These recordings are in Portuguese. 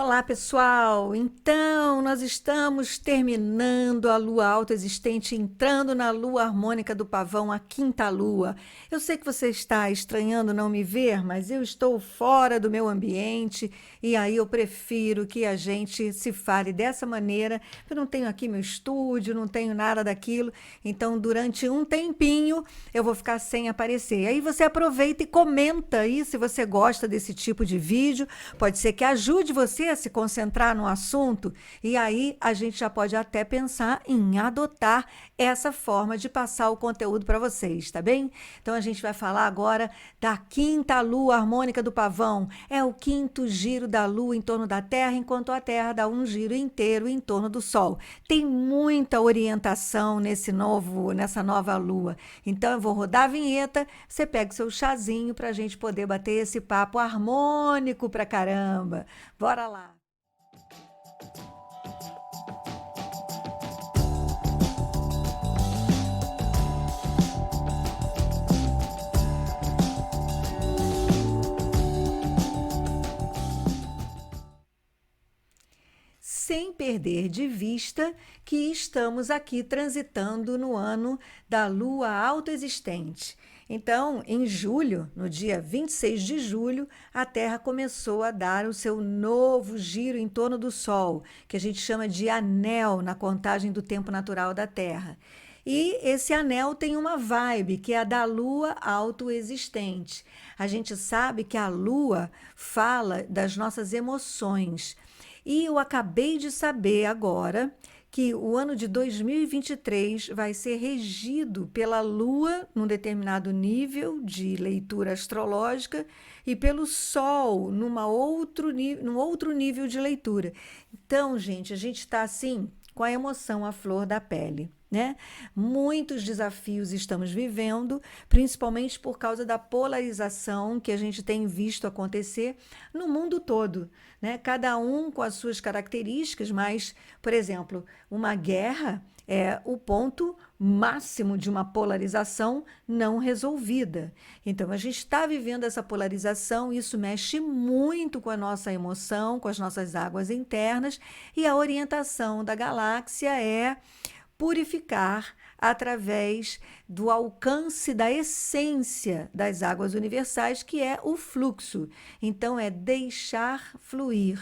Olá, pessoal! Então, nós estamos terminando a lua autoexistente, entrando na lua harmônica do pavão, a quinta lua. Eu sei que você está estranhando não me ver, mas eu estou fora do meu ambiente e aí eu prefiro que a gente se fale dessa maneira. Eu não tenho aqui meu estúdio, não tenho nada daquilo, então durante um tempinho eu vou ficar sem aparecer. Aí você aproveita e comenta aí se você gosta desse tipo de vídeo. Pode ser que ajude você a se concentrar no assunto, e aí a gente já pode até pensar em adotar essa forma de passar o conteúdo para vocês, tá bem? Então a gente vai falar agora da quinta lua harmônica do pavão. É o quinto giro da lua em torno da Terra, enquanto a Terra dá um giro inteiro em torno do Sol. Tem muita orientação nessa nova lua. Então eu vou rodar a vinheta, você pega o seu chazinho para a gente poder bater esse papo harmônico pra caramba. Bora lá! Sem perder de vista que estamos aqui transitando no ano da lua autoexistente. Então, em julho, no dia 26 de julho, a Terra começou a dar o seu novo giro em torno do Sol, que a gente chama de anel na contagem do tempo natural da Terra. E esse anel tem uma vibe, que é a da lua autoexistente. A gente sabe que a lua fala das nossas emoções. E eu acabei de saber agora que o ano de 2023 vai ser regido pela Lua num determinado nível de leitura astrológica e pelo Sol num outro nível de leitura. Então, gente, a gente está assim com a emoção à flor da pele, né? Muitos desafios estamos vivendo, principalmente por causa da polarização que a gente tem visto acontecer no mundo todo, né? Cada um com as suas características, mas, por exemplo, uma guerra é o ponto máximo de uma polarização não resolvida. Então, a gente está vivendo essa polarização, isso mexe muito com a nossa emoção, com as nossas águas internas, e a orientação da galáxia é purificar através do alcance da essência das águas universais, que é o fluxo. Então, é deixar fluir.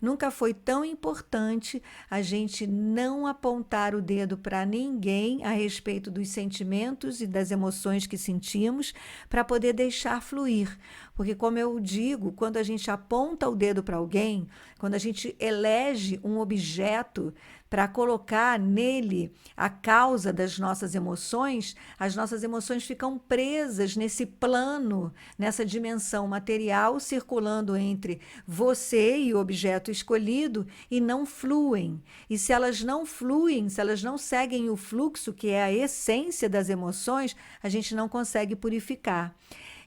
Nunca foi tão importante a gente não apontar o dedo para ninguém a respeito dos sentimentos e das emoções que sentimos, para poder deixar fluir. Porque, como eu digo, quando a gente aponta o dedo para alguém, quando a gente elege um objeto para colocar nele a causa das nossas emoções, as nossas emoções ficam presas nesse plano, nessa dimensão material, circulando entre você e o objeto escolhido e não fluem. E se elas não fluem, se elas não seguem o fluxo, que é a essência das emoções, a gente não consegue purificar.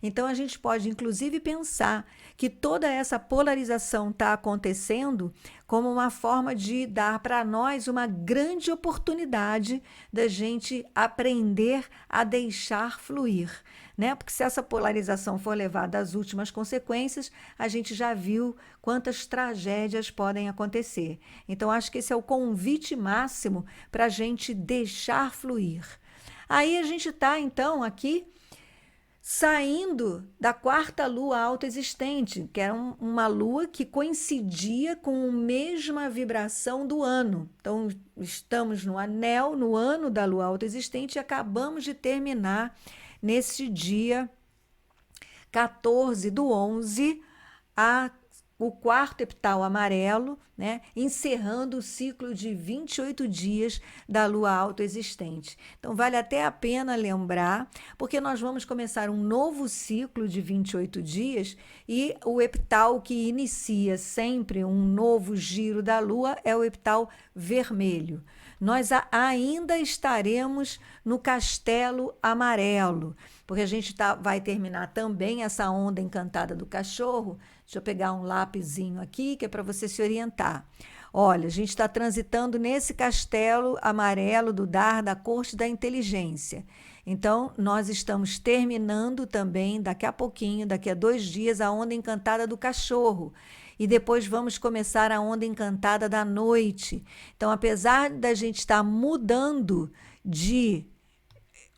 Então, a gente pode, inclusive, pensar que toda essa polarização está acontecendo como uma forma de dar para nós uma grande oportunidade da gente aprender a deixar fluir, né? Porque se essa polarização for levada às últimas consequências, a gente já viu quantas tragédias podem acontecer. Então, acho que esse é o convite máximo para a gente deixar fluir. Aí a gente está, então, aqui saindo da quarta lua autoexistente, que era uma lua que coincidia com a mesma vibração do ano. Então, estamos no anel, no ano da lua autoexistente, e acabamos de terminar nesse dia 14 do 11, o quarto epital amarelo, né, encerrando o ciclo de 28 dias da lua autoexistente. Então, vale até a pena lembrar, porque nós vamos começar um novo ciclo de 28 dias e o epital que inicia sempre um novo giro da lua é o epital vermelho. Nós ainda estaremos no castelo amarelo, porque a gente vai terminar também essa onda encantada do cachorro. Deixa eu pegar um lapisinho aqui, que é para você se orientar. Olha, a gente está transitando nesse castelo amarelo do dar da corte da inteligência. Então, nós estamos terminando também, daqui a pouquinho, daqui a 2 dias, a onda encantada do cachorro. e depois vamos começar a onda encantada da noite. Então, apesar da gente estar mudando de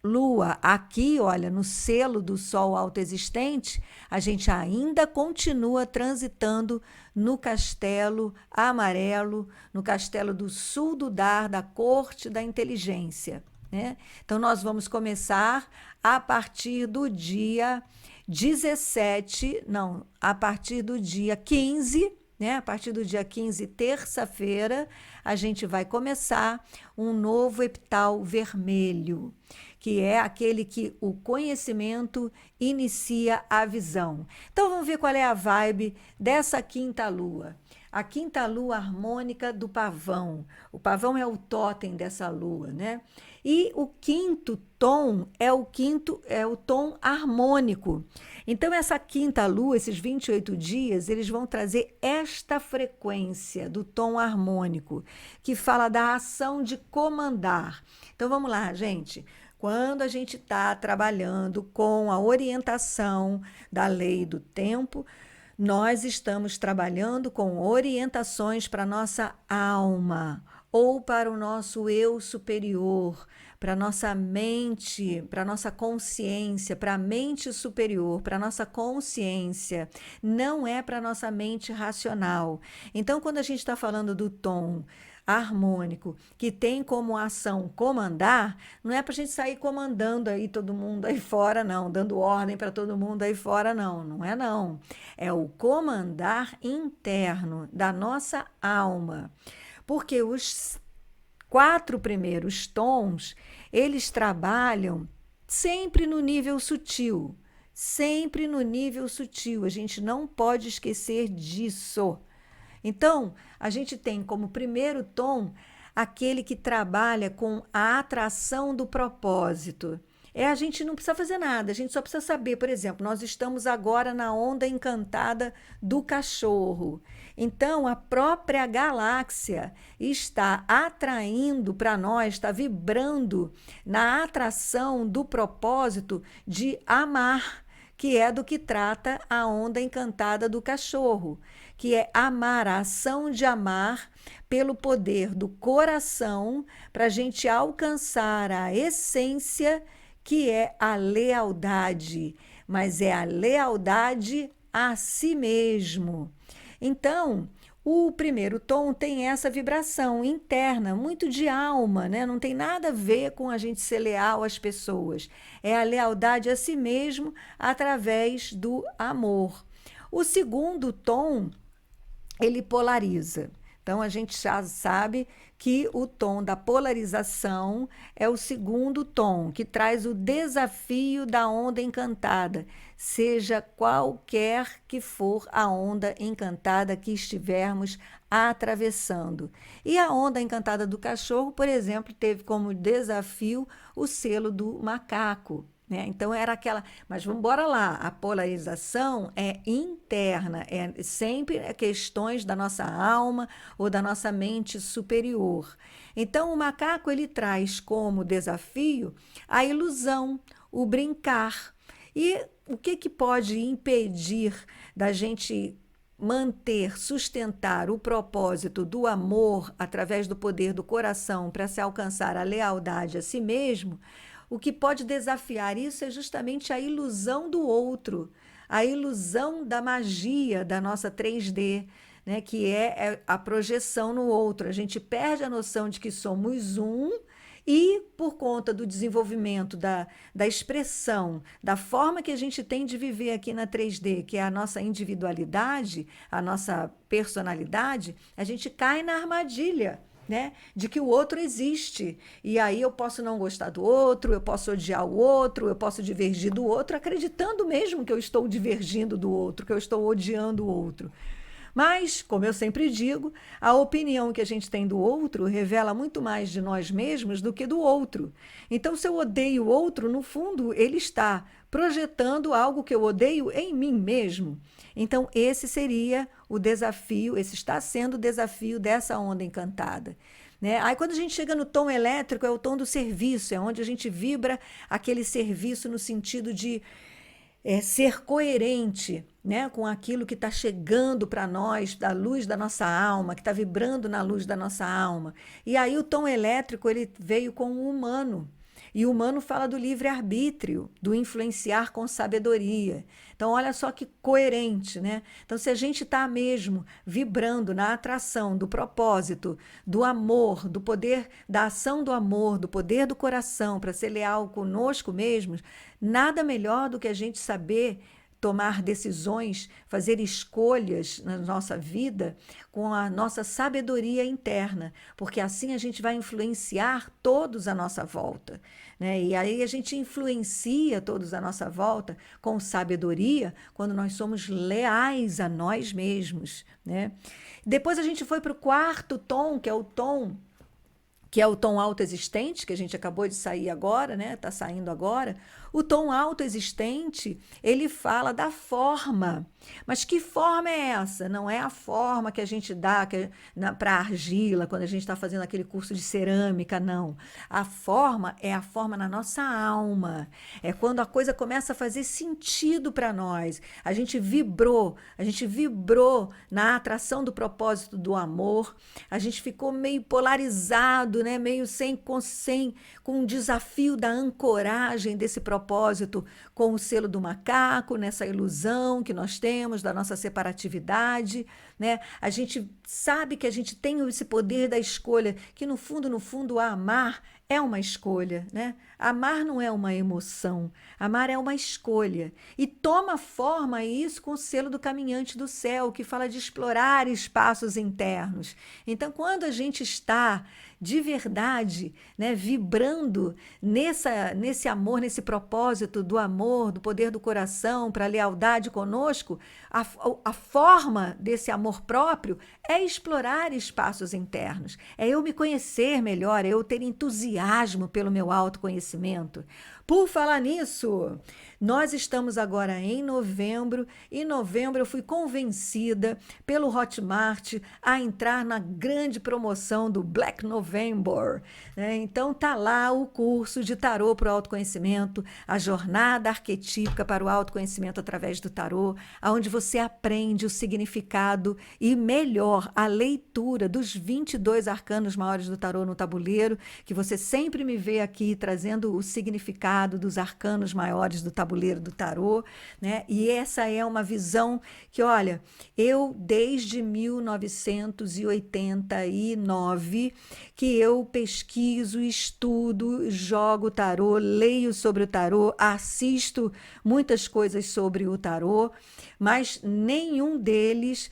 lua aqui, olha, no selo do Sol autoexistente, a gente ainda continua transitando no castelo amarelo, no castelo do sul do Dar, da corte da inteligência, né? Então, nós vamos começar a partir do dia 17, não, a partir do dia 15, né? A partir do dia 15, terça-feira, a gente vai começar um novo epital vermelho, que é aquele que o conhecimento inicia a visão. Então vamos ver qual é a vibe dessa quinta lua. A quinta lua harmônica do pavão. O pavão é o totem dessa lua, né? E o quinto tom é o tom harmônico. Então essa quinta lua, esses 28 dias, eles vão trazer esta frequência do tom harmônico, que fala da ação de comandar. Então vamos lá, gente. Quando a gente está trabalhando com a orientação da lei do tempo, nós estamos trabalhando com orientações para a nossa alma ou para o nosso eu superior, para a nossa mente, para a nossa consciência, para a mente superior, para a nossa consciência. Não é para a nossa mente racional. Então, quando a gente está falando do tom harmônico, que tem como ação comandar, não é para a gente sair comandando aí todo mundo aí fora, não, dando ordem para todo mundo aí fora, não, não é não. É o comandar interno da nossa alma, porque os 4 primeiros tons, eles trabalham sempre no nível sutil, sempre no nível sutil, a gente não pode esquecer disso. Então, a gente tem como primeiro tom aquele que trabalha com a atração do propósito. A gente não precisa fazer nada, a gente só precisa saber, por exemplo, nós estamos agora na onda encantada do cachorro. Então, a própria galáxia está atraindo para nós, está vibrando na atração do propósito de amar, que é do que trata a onda encantada do cachorro, que é amar, a ação de amar pelo poder do coração, para a gente alcançar a essência, que é a lealdade, mas é a lealdade a si mesmo. Então, o primeiro tom tem essa vibração interna, muito de alma, né? Não tem nada a ver com a gente ser leal às pessoas. É a lealdade a si mesmo através do amor. O segundo tom, ele polariza. Então, a gente já sabe que o tom da polarização é o segundo tom, que traz o desafio da onda encantada, seja qualquer que for a onda encantada que estivermos atravessando. E a onda encantada do cachorro, por exemplo, teve como desafio o selo do macaco, né? Então era aquela, mas vamos embora lá, a polarização é interna, é sempre questões da nossa alma ou da nossa mente superior. Então o macaco ele traz como desafio a ilusão, o brincar. E o que pode impedir da gente manter, sustentar o propósito do amor através do poder do coração para se alcançar a lealdade a si mesmo? O que pode desafiar isso é justamente a ilusão do outro, a ilusão da magia da nossa 3D, né, que é a projeção no outro. A gente perde a noção de que somos um e, por conta do desenvolvimento da expressão, da forma que a gente tem de viver aqui na 3D, que é a nossa individualidade, a nossa personalidade, a gente cai na armadilha, né, de que o outro existe. E aí eu posso não gostar do outro, eu posso odiar o outro, eu posso divergir do outro, acreditando mesmo que eu estou divergindo do outro, que eu estou odiando o outro. Mas, como eu sempre digo, a opinião que a gente tem do outro revela muito mais de nós mesmos do que do outro. Então, se eu odeio o outro, no fundo, ele está projetando algo que eu odeio em mim mesmo. Então, esse seria o desafio, esse está sendo o desafio dessa onda encantada, né? Aí, quando a gente chega no tom elétrico, é o tom do serviço, é onde a gente vibra aquele serviço no sentido de ser coerente, né, com aquilo que está chegando para nós, da luz da nossa alma, que está vibrando na luz da nossa alma. E aí o tom elétrico ele veio com o humano. E o humano fala do livre-arbítrio, do influenciar com sabedoria. Então, olha só que coerente, né? Então, se a gente está mesmo vibrando na atração do propósito, do amor, do poder, da ação do amor, do poder do coração para ser leal conosco mesmos, nada melhor do que a gente saber tomar decisões, fazer escolhas na nossa vida com a nossa sabedoria interna, porque assim a gente vai influenciar todos à nossa volta, né? E aí a gente influencia todos à nossa volta com sabedoria quando nós somos leais a nós mesmos, né? Depois a gente foi para o quarto tom, que é o tom autoexistente, que a gente acabou de sair agora, né? Está saindo agora. O tom autoexistente, ele fala da forma. Mas que forma é essa? Não é a forma que a gente dá para argila, quando a gente está fazendo aquele curso de cerâmica, não. A forma é a forma na nossa alma. É quando a coisa começa a fazer sentido para nós. A gente vibrou na atração do propósito do amor. A gente ficou meio polarizado, né? Meio com o desafio da ancoragem desse propósito com o selo do macaco, nessa ilusão que nós temos da nossa separatividade, né? A gente sabe que a gente tem esse poder da escolha, que no fundo, amar é uma escolha, né? Amar não é uma emoção, amar é uma escolha. E toma forma isso com o selo do caminhante do céu, que fala de explorar espaços internos. Então, quando a gente está de verdade, né, vibrando nesse amor, nesse propósito do amor, do poder do coração, para a lealdade conosco, a forma desse amor próprio é explorar espaços internos, é eu me conhecer melhor, é eu ter entusiasmo pelo meu autoconhecimento. Por falar nisso, nós estamos agora em novembro. Em novembro eu fui convencida pelo Hotmart a entrar na grande promoção do Black November, né? Então tá lá o curso de tarô para o autoconhecimento, a jornada arquetípica para o autoconhecimento através do tarô, onde você aprende o significado e melhor a leitura dos 22 arcanos maiores do tarô no tabuleiro, que você sempre me vê aqui trazendo o significado dos arcanos maiores do tabuleiro do tarô, né? E essa é uma visão que, olha, eu desde 1989 que eu pesquiso, estudo, jogo tarô, leio sobre o tarô, assisto muitas coisas sobre o tarô, mas nenhum deles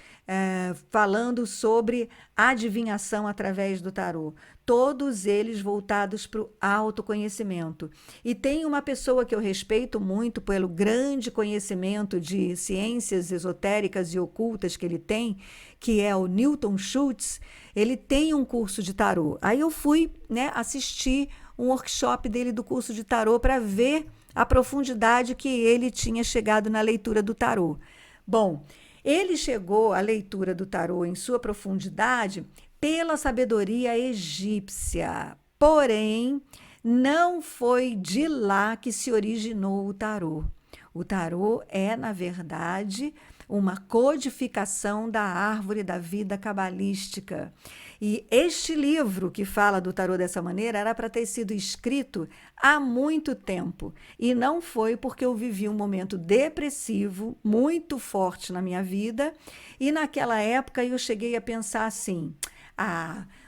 falando sobre adivinhação através do tarô. Todos eles voltados para o autoconhecimento. E tem uma pessoa que eu respeito muito pelo grande conhecimento de ciências esotéricas e ocultas que ele tem, que é o Newton Schultz. Ele tem um curso de tarô. Aí eu fui, né, assistir um workshop dele do curso de tarô para ver a profundidade que ele tinha chegado na leitura do tarô. Bom, ele chegou à leitura do tarô em sua profundidade pela sabedoria egípcia. Porém, não foi de lá que se originou o tarô. O tarô é, na verdade, uma codificação da árvore da vida cabalística. E este livro que fala do tarô dessa maneira era para ter sido escrito há muito tempo. E não foi porque eu vivi um momento depressivo muito forte na minha vida. E naquela época eu cheguei a pensar assim: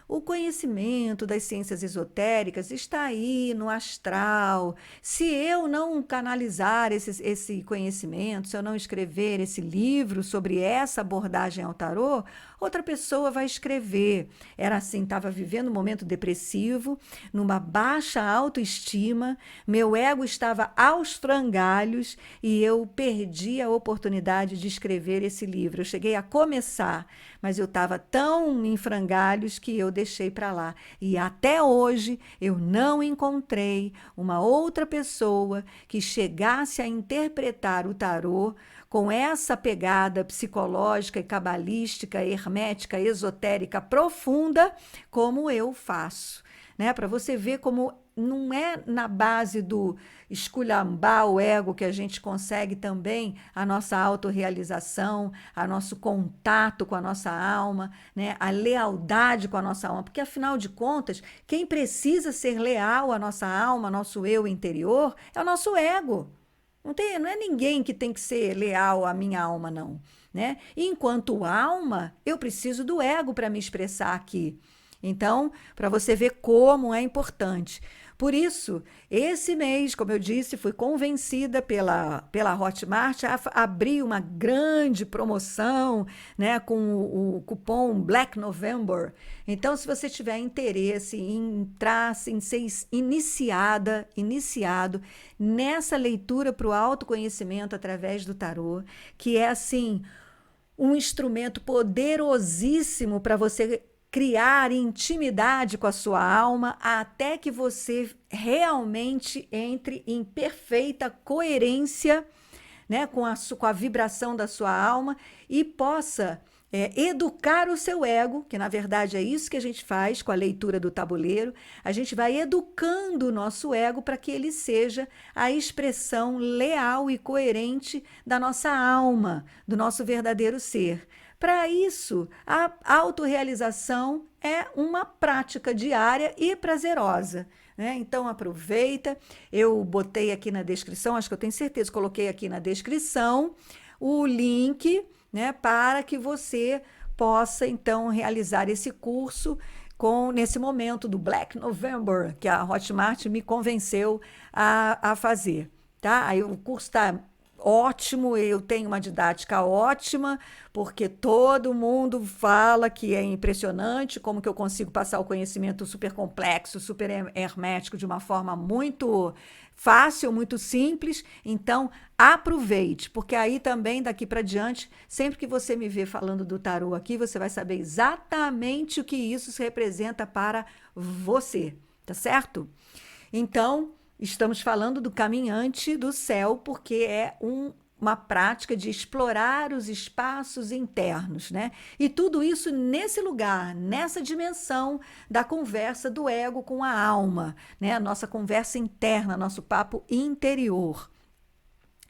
o conhecimento das ciências esotéricas está aí no astral. Se eu não canalizar esse conhecimento, se eu não escrever esse livro sobre essa abordagem ao tarô, outra pessoa vai escrever. Era assim, estava vivendo um momento depressivo, numa baixa autoestima, meu ego estava aos frangalhos e eu perdi a oportunidade de escrever esse livro. Eu cheguei a começar, mas eu estava tão em frangalhos que eu deixei para lá. E até hoje eu não encontrei uma outra pessoa que chegasse a interpretar o tarô com essa pegada psicológica e cabalística, hermética, esotérica profunda, como eu faço, né? Para você ver como não é na base do esculhambar o ego que a gente consegue também a nossa autorrealização, a nosso contato com a nossa alma, né? A lealdade com a nossa alma, porque afinal de contas, quem precisa ser leal à nossa alma, ao nosso eu interior, é o nosso ego. Não é ninguém que tem que ser leal à minha alma, não, né? E enquanto alma, eu preciso do ego para me expressar aqui. Então, para você ver como é importante. Por isso, esse mês, como eu disse, fui convencida pela Hotmart a abrir uma grande promoção, né, com o cupom Black November. Então, se você tiver interesse em entrar, em ser iniciado nessa leitura para o autoconhecimento através do tarô, que é assim um instrumento poderosíssimo para você criar intimidade com a sua alma até que você realmente entre em perfeita coerência, né, com a vibração da sua alma e possa educar o seu ego, que na verdade é isso que a gente faz com a leitura do tabuleiro. A gente vai educando o nosso ego para que ele seja a expressão leal e coerente da nossa alma, do nosso verdadeiro ser. Para isso, a autorrealização é uma prática diária e prazerosa, né? Então aproveita, eu botei aqui na descrição, acho que eu tenho certeza, coloquei aqui na descrição o link, né, para que você possa então realizar esse curso nesse momento do Black November, que a Hotmart me convenceu a fazer, tá? Aí o curso está ótimo, eu tenho uma didática ótima, porque todo mundo fala que é impressionante como que eu consigo passar o conhecimento super complexo, super hermético de uma forma muito fácil, muito simples. Então, aproveite, porque aí também daqui para diante, sempre que você me ver falando do tarô aqui, você vai saber exatamente o que isso representa para você, tá certo? Então, estamos falando do caminhante do céu, porque é uma prática de explorar os espaços internos, né? E tudo isso nesse lugar, nessa dimensão da conversa do ego com a alma, né? A nossa conversa interna, nosso papo interior.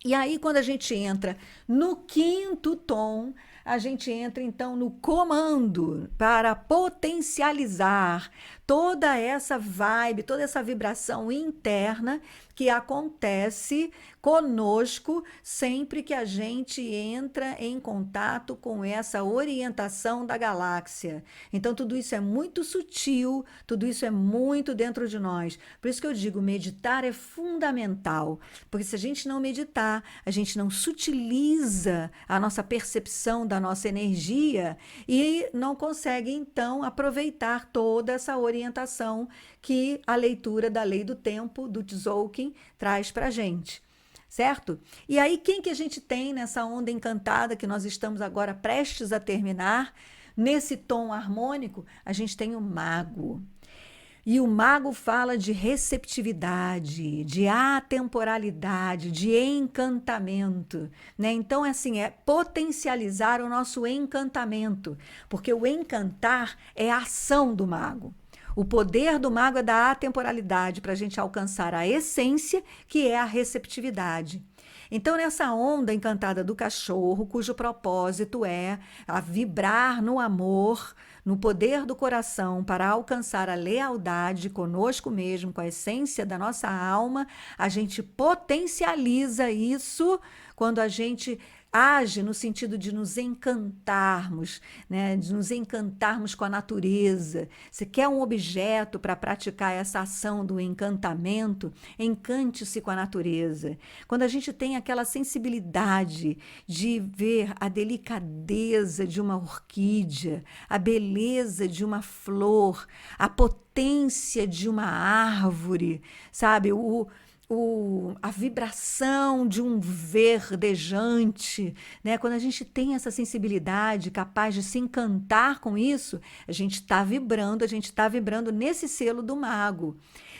E aí, quando a gente entra no quinto tom, a gente entra então no comando para potencializar toda essa vibe, toda essa vibração interna que acontece conosco sempre que a gente entra em contato com essa orientação da galáxia. Então, tudo isso é muito sutil, tudo isso é muito dentro de nós. Por isso que eu digo, meditar é fundamental, porque se a gente não meditar, a gente não sutiliza a nossa percepção da nossa energia e não consegue, então, aproveitar toda essa orientação que a leitura da Lei do Tempo, do Tzolk'in, traz para a gente. Certo? E aí, quem que a gente tem nessa onda encantada que nós estamos agora prestes a terminar? Nesse tom harmônico, a gente tem o mago. E o mago fala de receptividade, de atemporalidade, de encantamento, né? Então, assim, é potencializar o nosso encantamento, porque o encantar é a ação do mago. O poder do mago é da atemporalidade para a gente alcançar a essência, que é a receptividade. Então, nessa onda encantada do cachorro, cujo propósito é a vibrar no amor, no poder do coração para alcançar a lealdade conosco mesmo, com a essência da nossa alma, a gente potencializa isso quando a gente age no sentido de nos encantarmos, né? De nos encantarmos com a natureza. Você quer um objeto para praticar essa ação do encantamento? Encante-se com a natureza. Quando a gente tem aquela sensibilidade de ver a delicadeza de uma orquídea, a beleza de uma flor, a potência de uma árvore, sabe? A vibração de um verdejante, né? Quando a gente tem essa sensibilidade capaz de se encantar com isso, a gente está vibrando nesse selo do mago.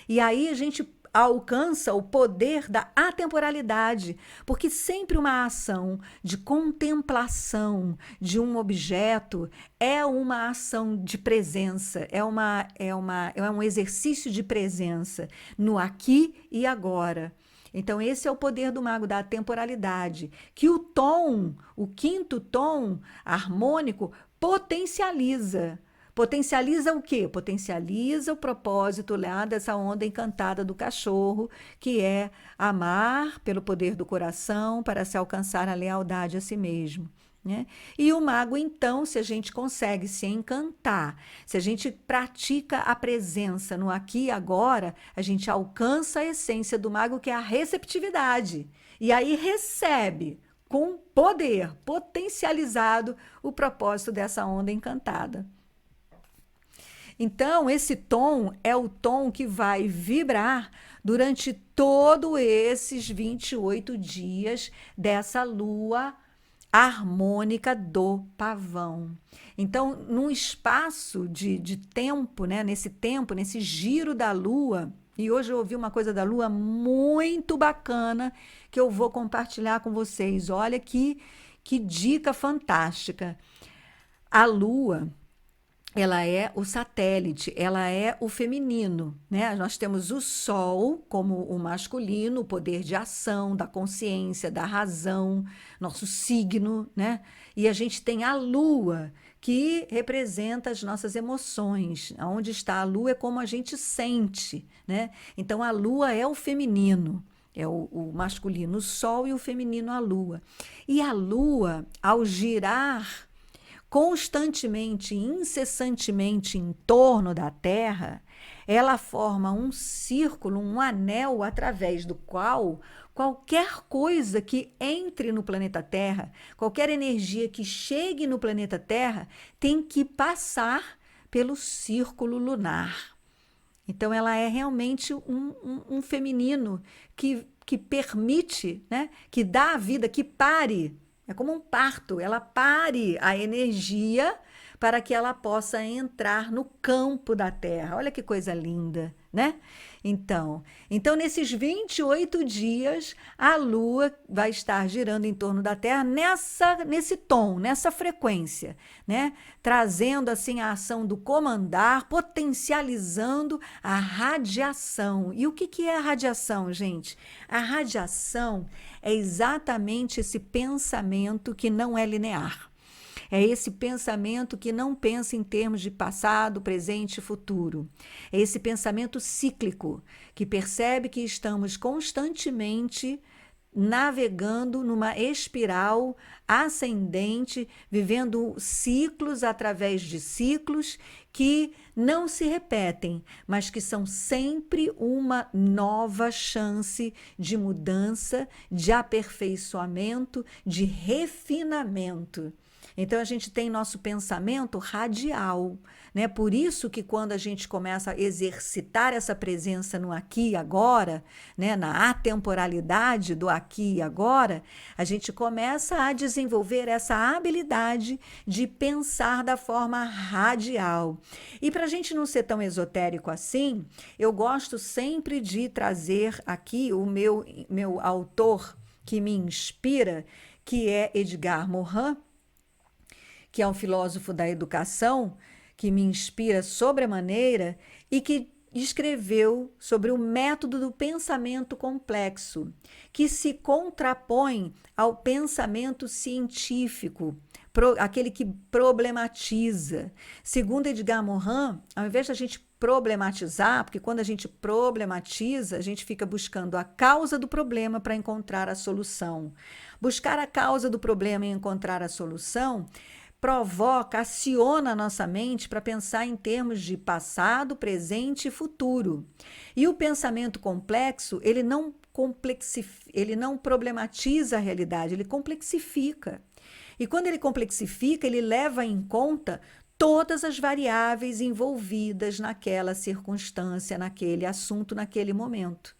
E aí a gente, alcança o poder da atemporalidade, porque sempre uma ação de contemplação de um objeto é uma ação de presença, é um exercício de presença no aqui e agora. Então, esse é o poder do mago da temporalidade, que o tom, o quinto tom harmônico, potencializa. Potencializa o quê? Potencializa o propósito lá dessa onda encantada do cachorro, que é amar pelo poder do coração para se alcançar a lealdade a si mesmo. Né? E o mago, então, se a gente consegue se encantar, se a gente pratica a presença no aqui e agora, a gente alcança a essência do mago, que é a receptividade. E aí recebe com poder potencializado o propósito dessa onda encantada. Então, esse tom é o tom que vai vibrar durante todos esses 28 dias dessa lua harmônica do pavão. Então, num espaço de tempo, né, nesse giro da lua, e hoje eu ouvi uma coisa da lua muito bacana que eu vou compartilhar com vocês. Olha que dica fantástica. A lua, ela é o satélite, ela é o feminino, né? Nós temos o Sol como o masculino, o poder de ação, da consciência, da razão, nosso signo, né? E a gente tem a Lua, que representa as nossas emoções. Onde está a Lua é como a gente sente, né? Então a Lua é o feminino. É o masculino, o Sol, e o feminino, a Lua. E a Lua, ao girar constantemente, incessantemente em torno da Terra, ela forma um círculo, um anel através do qual qualquer coisa que entre no planeta Terra, qualquer energia que chegue no planeta Terra, tem que passar pelo círculo lunar. Então, ela é realmente um feminino que permite, né, que dá a vida, que pare. É como um parto, ela pare a energia para que ela possa entrar no campo da Terra. Olha que coisa linda, né? Então nesses 28 dias, a Lua vai estar girando em torno da Terra nesse tom, nessa frequência, né? Trazendo assim a ação do comandar, potencializando a radiação. E o que é a radiação, gente? A radiação é exatamente esse pensamento que não é linear. É esse pensamento que não pensa em termos de passado, presente e futuro. É esse pensamento cíclico, que percebe que estamos constantemente navegando numa espiral ascendente, vivendo ciclos através de ciclos que não se repetem, mas que são sempre uma nova chance de mudança, de aperfeiçoamento, de refinamento. Então, a gente tem nosso pensamento radial, né? Por isso que quando a gente começa a exercitar essa presença no aqui e agora, né? Na atemporalidade do aqui e agora, a gente começa a desenvolver essa habilidade de pensar da forma radial. E para a gente não ser tão esotérico assim, eu gosto sempre de trazer aqui o meu autor que me inspira, que é Edgar Morin, que é um filósofo da educação, que me inspira sobremaneira e que escreveu sobre o método do pensamento complexo, que se contrapõe ao pensamento científico, aquele que problematiza. Segundo Edgar Morin, ao invés de a gente problematizar, porque quando a gente problematiza, a gente fica buscando a causa do problema para encontrar a solução. Buscar a causa do problema e encontrar a solução provoca, aciona a nossa mente para pensar em termos de passado, presente e futuro. E o pensamento complexo, ele não problematiza a realidade, ele complexifica. E quando ele complexifica, ele leva em conta todas as variáveis envolvidas naquela circunstância, naquele assunto, naquele momento.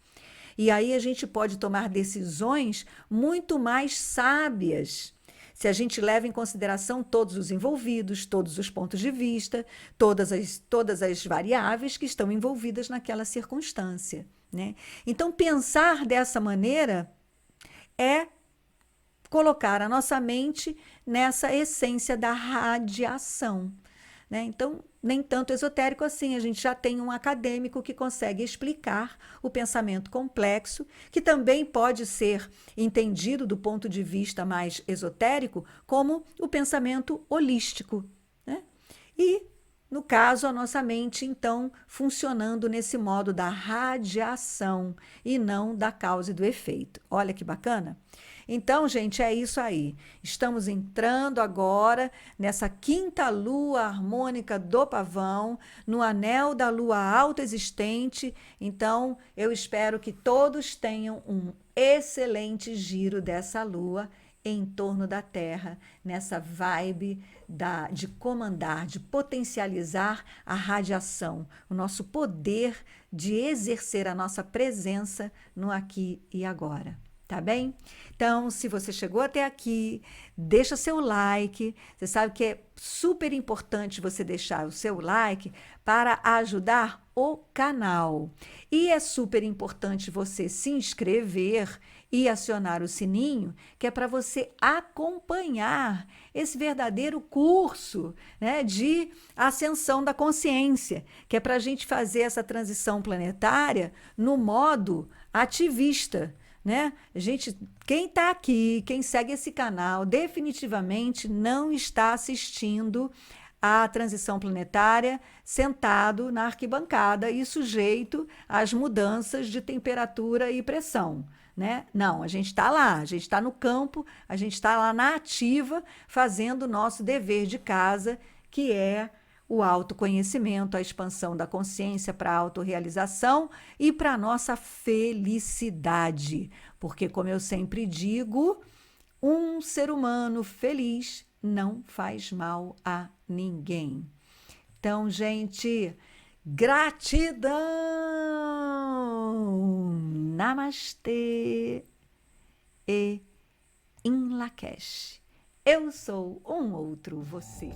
E aí a gente pode tomar decisões muito mais sábias, se a gente leva em consideração todos os envolvidos, todos os pontos de vista, todas as variáveis que estão envolvidas naquela circunstância, né? Então, pensar dessa maneira é colocar a nossa mente nessa essência da radiação, né? Então, nem tanto esotérico assim, a gente já tem um acadêmico que consegue explicar o pensamento complexo, que também pode ser entendido do ponto de vista mais esotérico como o pensamento holístico, né? E, no caso, a nossa mente, então, funcionando nesse modo da radiação e não da causa e do efeito. Olha que bacana! Então, gente, é isso aí. Estamos entrando agora nessa quinta lua harmônica do pavão, no anel da lua autoexistente. Então, eu espero que todos tenham um excelente giro dessa lua em torno da Terra, nessa vibe de comandar, de potencializar a radiação, o nosso poder de exercer a nossa presença no aqui e agora. Tá bem? Então, se você chegou até aqui, deixa seu like. Você sabe que é super importante você deixar o seu like para ajudar o canal. E é super importante você se inscrever e acionar o sininho, que é para você acompanhar esse verdadeiro curso, né, de ascensão da consciência, que é para a gente fazer essa transição planetária no modo ativista, né? Gente, quem está aqui, quem segue esse canal, definitivamente não está assistindo à transição planetária sentado na arquibancada e sujeito às mudanças de temperatura e pressão, né? Não, a gente está lá, a gente está no campo, a gente está lá na ativa, fazendo o nosso dever de casa, que é o autoconhecimento, a expansão da consciência para a autorrealização e para a nossa felicidade. Porque, como eu sempre digo, um ser humano feliz não faz mal a ninguém. Então, gente, gratidão! Namastê e em Lakesh. Eu sou um outro você.